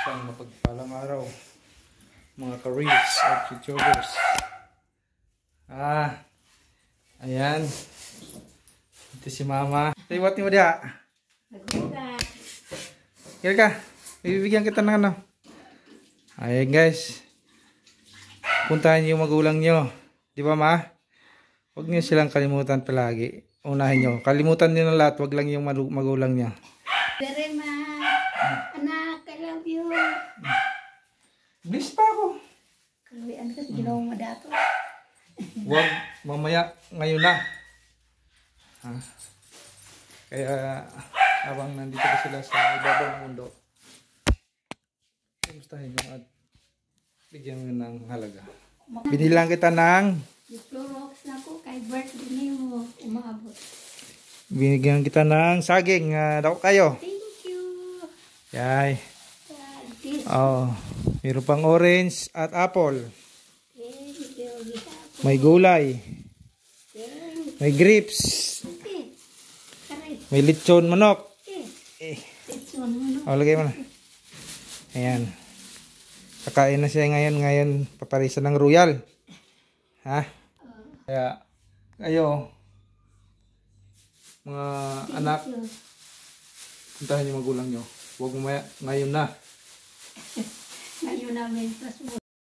Isang mapagpalang araw, mga ka-reels at youtubers. Ayan. Ito si mama. Iwat mo dia. Kira ka. Bibigyan kita ng ano. Ayan guys. Puntahan niyo yung magulang nyo. Di ba ma? Huwag niyo silang kalimutan palagi. Unahin nyo. Kalimutan niyo na lahat. Huwag lang yung magulang nyo. Pero ma, anak, I love you. Bliss pa ako. Kaluyan ka, ginawa mo dato. Huwag mamaya. Ngayon na. Kaya habang nandito pa sila sa ibabaw ng mundo, kumustahin nyo at bigyan nyo ng halaga. Binilang kita ng Clorox na ko kay birthday mo umabot. binigyan kita ng saging. Daw kayo. Thank you. Yay. This. Oh, mayroon pang orange at apple. Thank you. May gulay. May grapes. May lechon manok. Oh, lagay mo na. Ayan. Kakain na siya ngayon. Ngayon, paparisan ng royal. Ha? Kaya, kayo, mga anak, puntahan yung magulang nyo. Huwag mamaya, ngayon na. Ngayon namin pas mo.